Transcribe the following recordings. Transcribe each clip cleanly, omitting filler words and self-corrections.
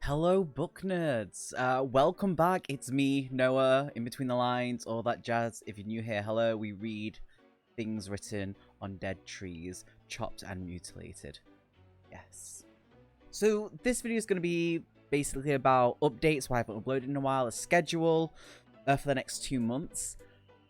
Hello, Booknerds. Welcome back. It's me, Noah, in between the lines, all that jazz. If you're new here, hello. We read things written on dead trees, chopped and mutilated. Yes. So this video is going to be basically about updates, why I haven't uploaded in a while, a schedule for the next 2 months,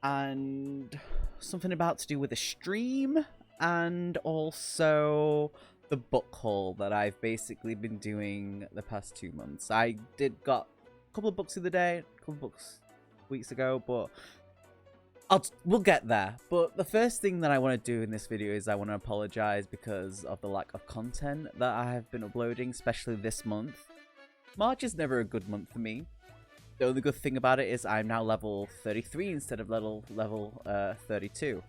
and something about to do with a stream, and also the book haul that I've basically been doing the past 2 months. I got a couple of books the other day, a couple of books weeks ago, but we'll get there. But the first thing that I want to do in this video is I want to apologize because of the lack of content that I have been uploading, especially this month. March is never a good month for me. The only good thing about it is I'm now level 33 instead of level 32.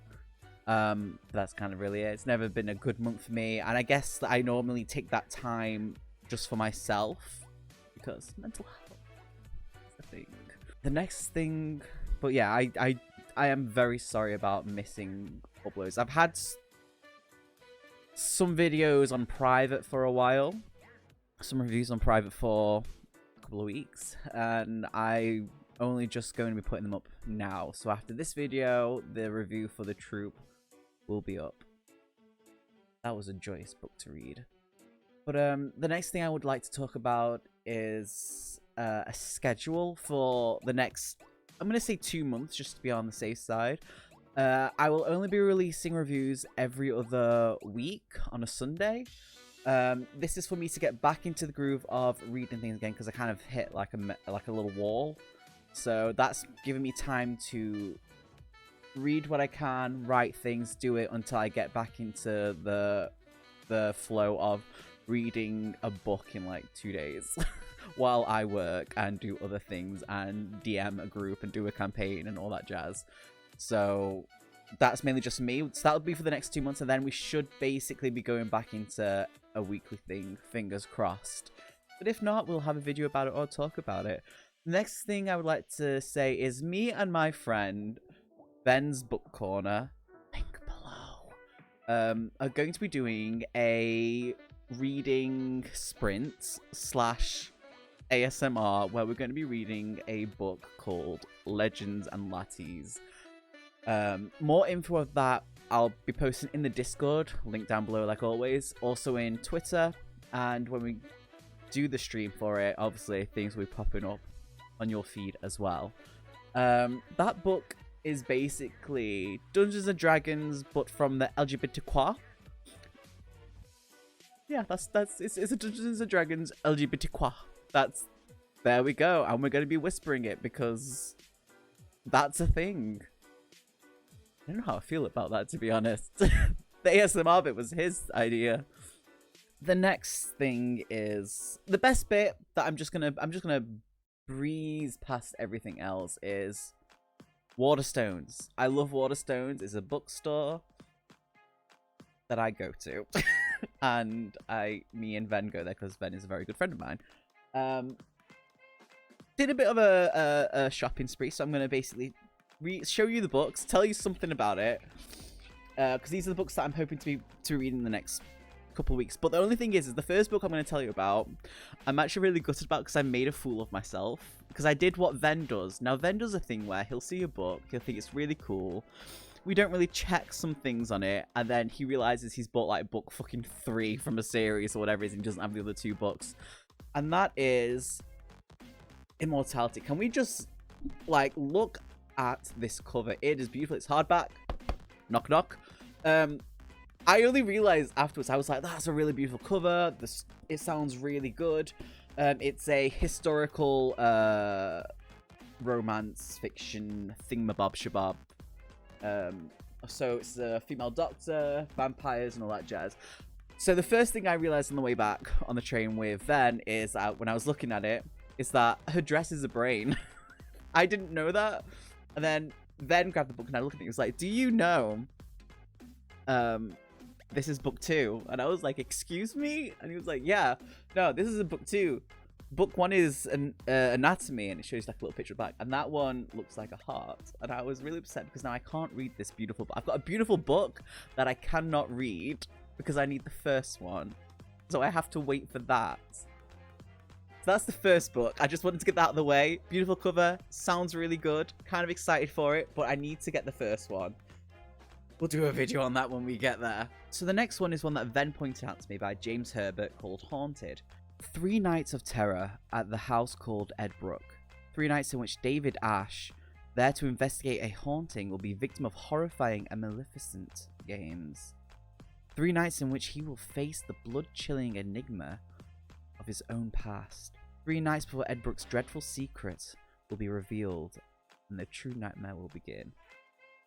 That's kind of really it. It's never been a good month for me, and I guess that I normally take that time just for myself because mental health is the thing. The next thing, but yeah, I am very sorry about missing uploads. I've had some videos on private for a while, some reviews on private for a couple of weeks, and I only just going to be putting them up now. So after this video, the review for The Troop will be up. That was a joyous book to read. But the next thing I would like to talk about is a schedule for the next, I'm going to say 2 months, just to be on the safe side. I will only be releasing reviews every other week on a Sunday. This is for me to get back into the groove of reading things again, because I kind of hit like a little wall. So that's giving me time to read what I can, write things, do it until I get back into the flow of reading a book in like 2 days while I work and do other things and DM a group and do a campaign and all that jazz. So that's mainly just me. So that'll be for the next 2 months, and then we should basically be going back into a weekly thing, fingers crossed. But if not, we'll have a video about it or talk about it. Next thing I would like to say is me and my friend Ben's Book Corner, link below, are going to be doing a reading sprint / ASMR where we're going to be reading a book called Legends and Latties. More info of that I'll be posting in the Discord, link down below like always, also in Twitter, and when we do the stream for it, obviously things will be popping up on your feed as well. That book is basically Dungeons and Dragons, but from the LGBTQ. Yeah, it's a Dungeons and Dragons LGBTQ. There we go, and we're going to be whispering it because that's a thing. I don't know how I feel about that, to be honest. The ASMR bit was his idea. The next thing is the best bit that I'm just gonna breeze past everything else is Waterstones. I love Waterstones. It's a bookstore that I go to. And me and Ven go there because Ven is a very good friend of mine. Did a bit of a shopping spree, so I'm going to basically show you the books, tell you something about it. Because these are the books that I'm hoping to read in the next couple of weeks. But the only thing is the first book I'm going to tell you about, I'm actually really gutted about because I made a fool of myself. Because I did what Ven does. Now, Ven does a thing where he'll see a book, he'll think it's really cool. We don't really check some things on it, and then he realizes he's bought like book fucking 3 from a series or whatever it is, and he doesn't have the other 2 books. And that is Immortality. Can we just like look at this cover? It is beautiful. It's hardback. Knock knock. I only realized afterwards, I was like, that's a really beautiful cover. It sounds really good. It's a historical romance fiction thingamabob shabab. So it's a female doctor, vampires, and all that jazz. So the first thing I realized on the way back on the train with Ven is when I was looking at it, is that her dress is a brain. I didn't know that. And then Ven grabbed the book and I looked at it. He was like, do you know this is book 2? And I was like, excuse me? And he was like, yeah, no, this is a book 2. Book 1 is an anatomy, and it shows like a little picture back, and that one looks like a heart. And I was really upset because now I can't read this beautiful book. I've got a beautiful book that I cannot read because I need the first one, so I have to wait for that. that's the first book. I just wanted to get that out of the way. Beautiful cover, sounds really good. Kind of excited for it, but I need to get the first one. We'll do a video on that when we get there. So the next one is one that Ven pointed out to me by James Herbert called Haunted. 3 nights of terror at the house called Edbrook. 3 nights in which David Ash, there to investigate a haunting, will be victim of horrifying and maleficent games. 3 nights in which he will face the blood-chilling enigma of his own past. 3 nights before Edbrook's dreadful secret will be revealed and the true nightmare will begin.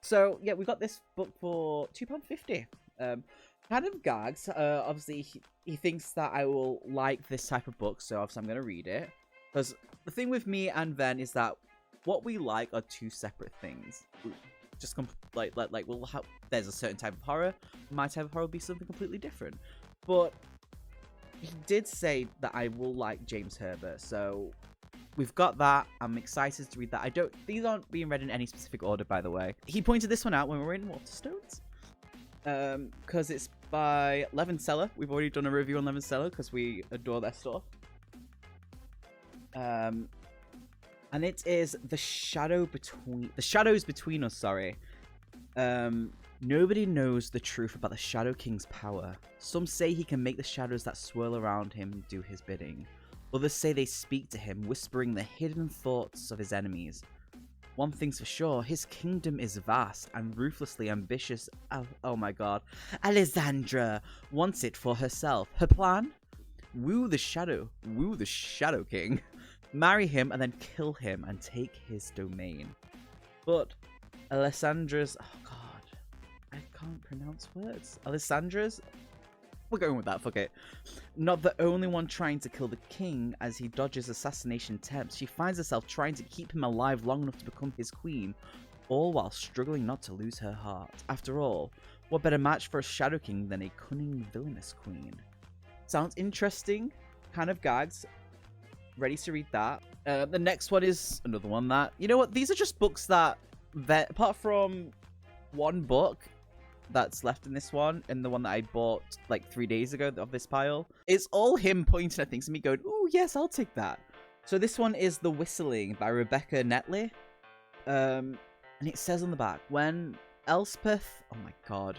So, yeah, we got this book for £2.50. Kind of gags. Obviously, he thinks that I will like this type of book, so obviously I'm going to read it. Because the thing with me and Ven is that what we like are 2 separate things. Just we'll have, there's a certain type of horror. My type of horror will be something completely different. But he did say that I will like James Herbert, so we've got that. I'm excited to read that. These aren't being read in any specific order, by the way. He pointed this one out when we were in Waterstones. Because it's by Levenseller. We've already done a review on Levenseller because we adore their stuff. And it is the shadows between us. Sorry. Nobody knows the truth about the Shadow King's power. Some say he can make the shadows that swirl around him do his bidding. Others say they speak to him, whispering the hidden thoughts of his enemies. One thing's for sure, his kingdom is vast and ruthlessly ambitious. Oh my god. Alessandra wants it for herself. Her plan? Woo the Shadow King. Marry him and then kill him and take his domain. But Alessandra's... Oh god. I can't pronounce words. Alessandra's... We're going with that, fuck it. Not the only one trying to kill the king as he dodges assassination attempts. She finds herself trying to keep him alive long enough to become his queen, all while struggling not to lose her heart. After all, what better match for a Shadow King than a cunning villainous queen? Sounds interesting. Kind of gags. Ready to read that. The next one is another one that... You know what? These are just books that apart from one book that's left in this one, and the one that I bought like 3 days ago of this pile, it's all him pointing at things and me going, "Oh yes, I'll take that." So this one is The Whistling by Rebecca Netley, and it says on the back, when Elspeth, oh my god,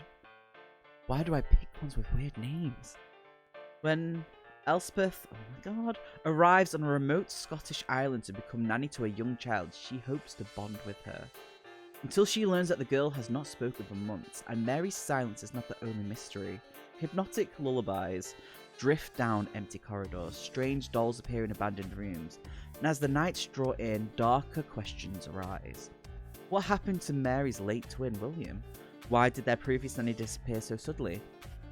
why do I pick ones with weird names? When Elspeth, oh my god, arrives on a remote Scottish island to become nanny to a young child, she hopes to bond with her. Until she learns that the girl has not spoken for months, and Mary's silence is not the only mystery. Hypnotic lullabies drift down empty corridors, strange dolls appear in abandoned rooms, and as the nights draw in, darker questions arise. What happened to Mary's late twin, William? Why did their previous nanny disappear so suddenly?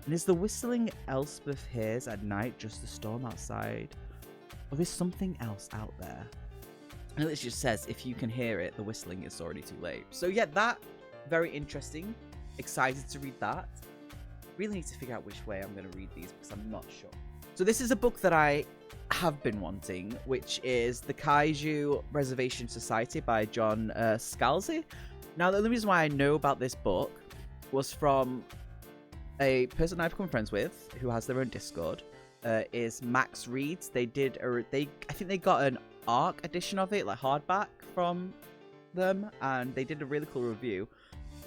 And is the whistling Elspeth hears at night just the storm outside? Or is something else out there? And it just says, if you can hear it, the whistling is already too late. So yeah, that, very interesting. Excited to read that. Really need to figure out which way I'm going to read these because I'm not sure. So this is a book that I have been wanting, which is The Kaiju Reservation Society by John Scalzi. Now, the only reason why I know about this book was from a person I've become friends with who has their own Discord, is Max Reads. I think they got an ARC edition of it, like hardback from them, and they did a really cool review.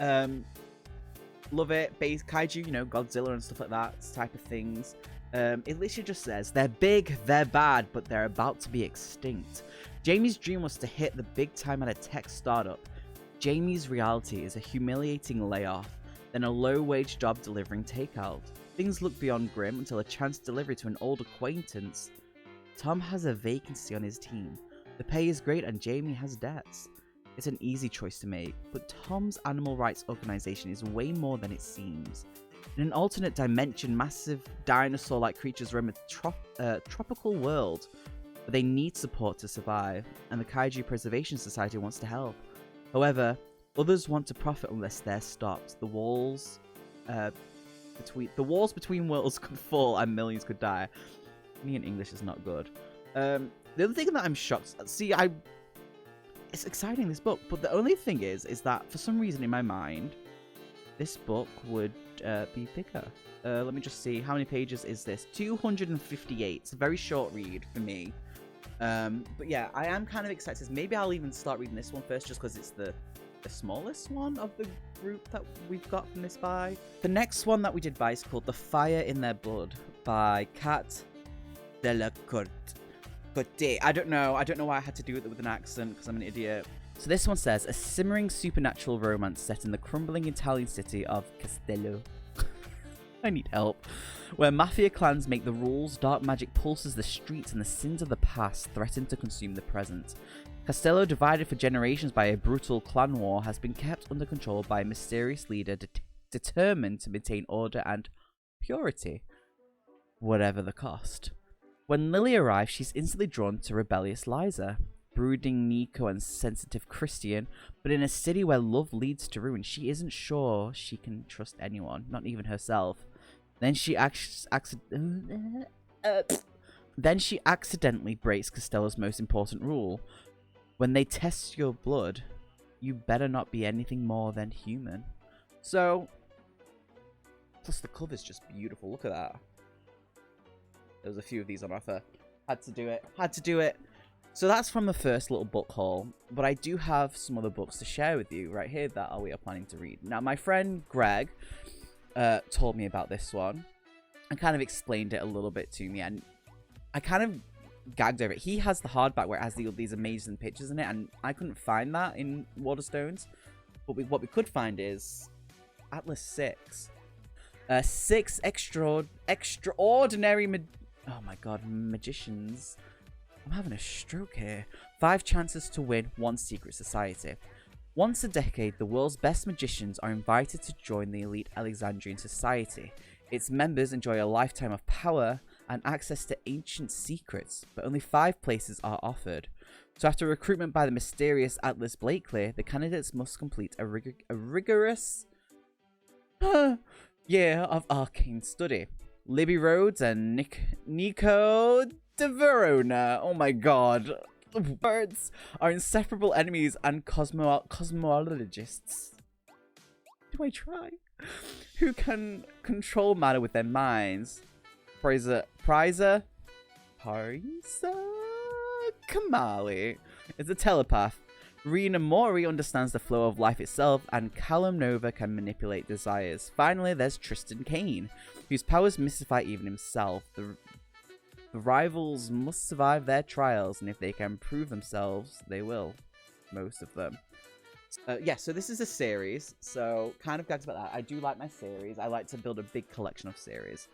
Love it. Base kaiju, you know, Godzilla and stuff like that type of things. It literally just says, they're big, they're bad, but they're about to be extinct. Jamie's dream was to hit the big time at a tech startup. Jamie's reality is a humiliating layoff, then a low-wage job delivering takeout. Things look beyond grim until a chance delivery to an old acquaintance. Tom has a vacancy on his team. The pay is great and Jamie has debts. It's an easy choice to make, but Tom's animal rights organization is way more than it seems. In an alternate dimension, massive dinosaur-like creatures roam a tropical world, but they need support to survive, and the Kaiju Preservation Society wants to help. However, others want to profit unless they're stopped. The walls between worlds could fall and millions could die. Me in English is not good. The other thing that I'm shocked... See, it's exciting, this book, but the only thing is that for some reason in my mind, this book would be bigger. Let me just see. How many pages is this? 258. It's a very short read for me. But yeah, I am kind of excited. Maybe I'll even start reading this one first, just because it's the smallest one of the group that we've got from this buy. The next one that we did buy is called The Fire in Their Blood by Kat Delacourt. I don't know why I had to do it with an accent, because I'm an idiot. So this one says, a simmering supernatural romance set in the crumbling Italian city of Castello. I need help. Where mafia clans make the rules, dark magic pulses the streets, and the sins of the past threaten to consume the present. Castello, divided for generations by a brutal clan war, has been kept under control by a mysterious leader determined to maintain order and purity, whatever the cost. When Lily arrives, she's instantly drawn to rebellious Liza, brooding Nico and sensitive Christian, but in a city where love leads to ruin, she isn't sure she can trust anyone, not even herself. Then she accidentally breaks Castello's most important rule. When they test your blood, you better not be anything more than human. So, plus the cover's just beautiful. Look at that. There was a few of these on offer. Had to do it. So that's from the first little book haul. But I do have some other books to share with you right here that we are planning to read. Now, my friend Greg told me about this one and kind of explained it a little bit to me. And I kind of gagged over it. He has the hardback where it has these amazing pictures in it. And I couldn't find that in Waterstones. But what we could find is Atlas 6. 6 extraordinary magicians. I'm having a stroke here. 5 chances to win 1 secret society. Once a decade, the world's best magicians are invited to join the elite Alexandrian society. Its members enjoy a lifetime of power and access to ancient secrets, but only 5 places are offered. So after recruitment by the mysterious Atlas Blakely, the candidates must complete a rigorous year of arcane study. Libby Rhodes and Nico de Verona. Oh my god. The words are inseparable enemies and cosmologists. Do I try? Who can control matter with their minds. Priza Kamali is a telepath. Rena Mori understands the flow of life itself, and Callum Nova can manipulate desires. Finally, there's Tristan Kane, whose powers mystify even himself. The rivals must survive their trials, and if they can prove themselves, they will. Most of them. Yeah, so this is a series, so kind of gags about that. I do like my series. I like to build a big collection of series.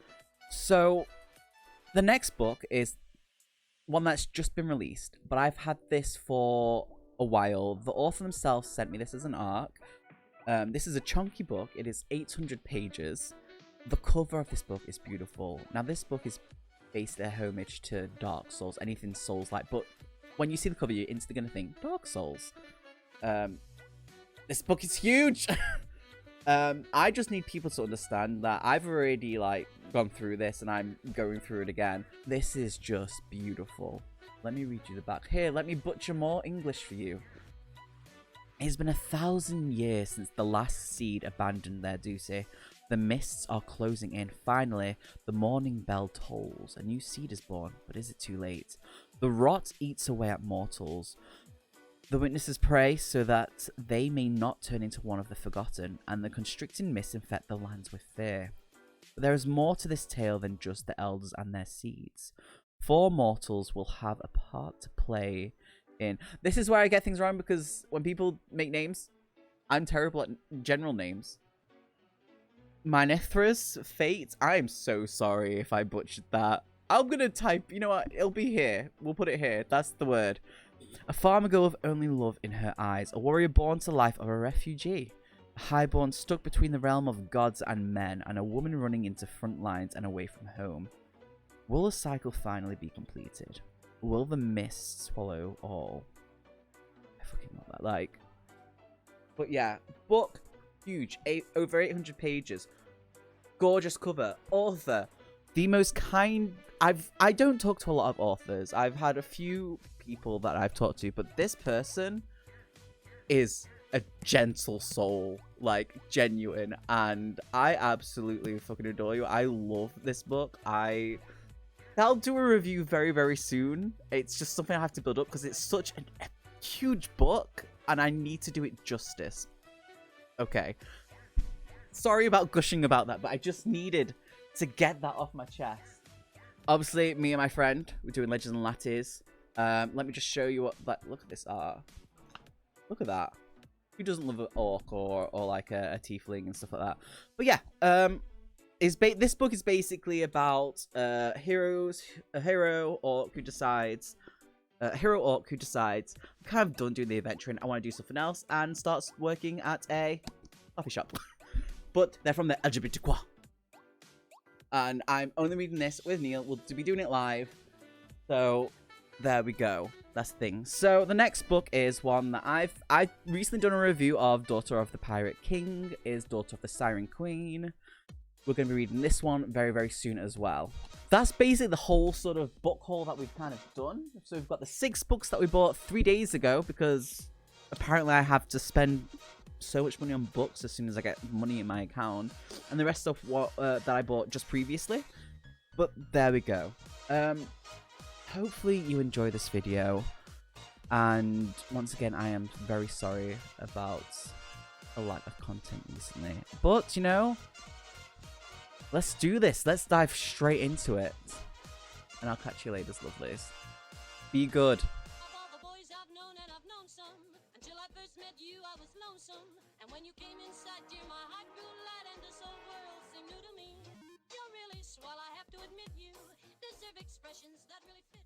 So, the next book is one that's just been released, but I've had this for a while. The author themselves sent me this as an ARC. This is a chunky book. It is 800 pages. The cover of this book is beautiful. Now, this book is based their homage to Dark Souls, anything Souls-like, but when you see the cover, you're instantly going to think Dark Souls. This book is huge! I just need people to understand that I've already, gone through this, and I'm going through it again. This is just beautiful. Let me read you the back. Here, let me butcher more English for you. It has been 1,000 years since the last seed abandoned their duty. The mists are closing in. Finally, the morning bell tolls. A new seed is born, but is it too late? The rot eats away at mortals. The witnesses pray so that they may not turn into one of the forgotten, and the constricting mists infect the lands with fear. But there is more to this tale than just the elders and their seeds. 4 mortals will have a part to play in. This is where I get things wrong, because when people make names, I'm terrible at general names. Minethra's fate. I'm so sorry if I butchered that. I'm gonna type, you know what, it'll be here. We'll put it here. That's the word. A farmer girl with only love in her eyes. A warrior born to life of a refugee. A highborn stuck between the realm of gods and men. And a woman running into front lines and away from home. Will the cycle finally be completed? Will the mist swallow all? I fucking love that. But yeah, book, huge, over 800 pages. Gorgeous cover. Author, the most kind. I don't talk to a lot of authors. I've had a few people that I've talked to, but this person is a gentle soul, genuine, and I absolutely fucking adore you. I love this book. I'll do a review very, very soon. It's just something I have to build up because it's such a huge book and I need to do it justice. Okay. Sorry about gushing about that, but I just needed to get that off my chest. Obviously, me and my friend, we're doing Legends and Latties. Let me just show you what that. Look at this art. Look at that. Who doesn't love an orc or like a tiefling and stuff like that? But yeah, this book is basically about a hero orc who decides, I'm kind of done doing the adventuring. I want to do something else and starts working at a coffee shop. But they're from the LGBTQ. And I'm only reading this with Neil. We'll be doing it live. So there we go. That's the thing. So the next book is one that I've recently done a review of. Daughter of the Pirate King is Daughter of the Siren Queen. We're going to be reading this one very, very soon as well. That's basically the whole sort of book haul that we've kind of done. So we've got the 6 books that we bought 3 days ago because apparently I have to spend so much money on books as soon as I get money in my account. And the rest of what that I bought just previously. But there we go. Hopefully you enjoy this video. And once again, I am very sorry about a lack of content recently. But, you know, let's do this. Let's dive straight into it. And I'll catch you later, lovelies. Be good. Until I first met you, I was lonesome. And when you came inside, dear, my heart grew light and this whole world seemed new to me. You're really swell, I have to admit you deserve expressions that really fit.